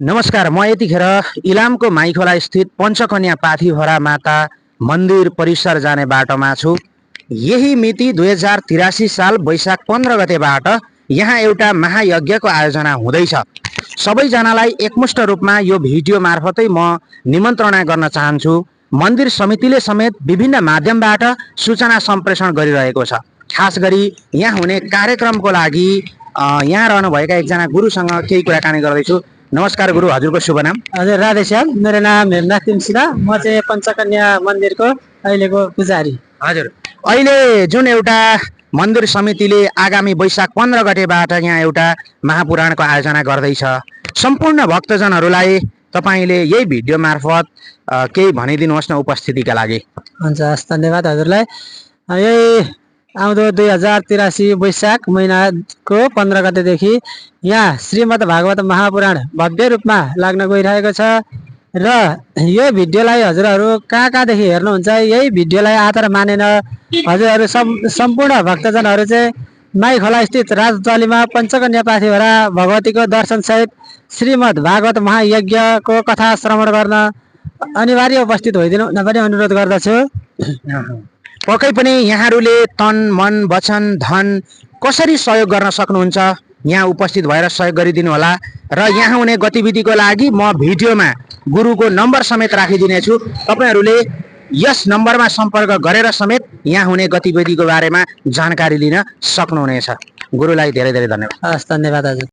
नमस्कार, म यतिखेर इलामको माइखोला स्थित पञ्चकन्या पाथीभरा माता मन्दिर परिसर जाने बाटोमा छु। यही मिति 2083 साल वैशाख 15 गतेबाट यहाँ एउटा महायज्ञको आयोजना हुँदैछ। सबैजनालाई एकमुष्ट रूपमा यो भिडियो मार्फतै म निमन्त्रणा गर्न चाहन्छु। मन्दिर समितिले समेत विभिन्न माध्यमबाट सूचना सम्प्रेषण गरिरहेको छ। खास गरी यहाँ हुने कार्यक्रमको लागि यहाँ रहनुभएका एकजना गुरुसँग केही कुराकानी गर्दैछु। नमस्कार गुरु, हजुरको शुभ नाम? हजुर, राधेश्याम। मेरो नाम हेमनाथ सिन्हा। म चाहिँ पञ्चकन्या मन्दिरको अहिलेको पुजारी। हजुर, अहिले जुन एउटा मन्दिर समितिले आगामी वैशाख 15 गतेबाट यहाँ एउटा महापुराणको आयोजना गर्दैछ, सम्पूर्ण भक्तजनहरूलाई तपाईँले यही भिडियो मार्फत केही भनिदिनुहोस् न उपस्थितिका लागि। हुन्छ, हस्, धन्यवाद हजुरलाई। यही आउँदो 2083 वैशाख महिनाको 15 गतेदेखि यहाँ श्रीमद् भागवत महापुराण भव्य रूपमा लाग्न गइरहेको छ र यो भिडियोलाई हजुरहरू कहाँ कहाँदेखि हेर्नुहुन्छ, यही भिडियोलाई आधार मानेर हजुरहरू सम्पूर्ण भक्तजनहरू चाहिँ माइखोला स्थित राजदलीमा पञ्चकन्या पाथीभरा भगवतीको दर्शनसहित श्रीमद् भागवत महायज्ञको कथा श्रवण गर्न अनिवार्य उपस्थित भइदिनु हुन पनि अनुरोध गर्दछु। पक्कै पनि यहाँहरूले तन मन वचन धन कसरी सहयोग गर्न सक्नुहुन्छ, यहाँ उपस्थित भएर सहयोग गरिदिनु होला। र यहाँ हुने गतिविधिको लागि म भिडियोमा गुरुको नम्बर समेत राखिदिनेछु। तपाईँहरूले यस नम्बरमा सम्पर्क गरेर समेत यहाँ हुने गतिविधिको बारेमा जानकारी लिन सक्नुहुनेछ। गुरुलाई धेरै धेरै धन्यवाद। हस्, धन्यवाद हजुर।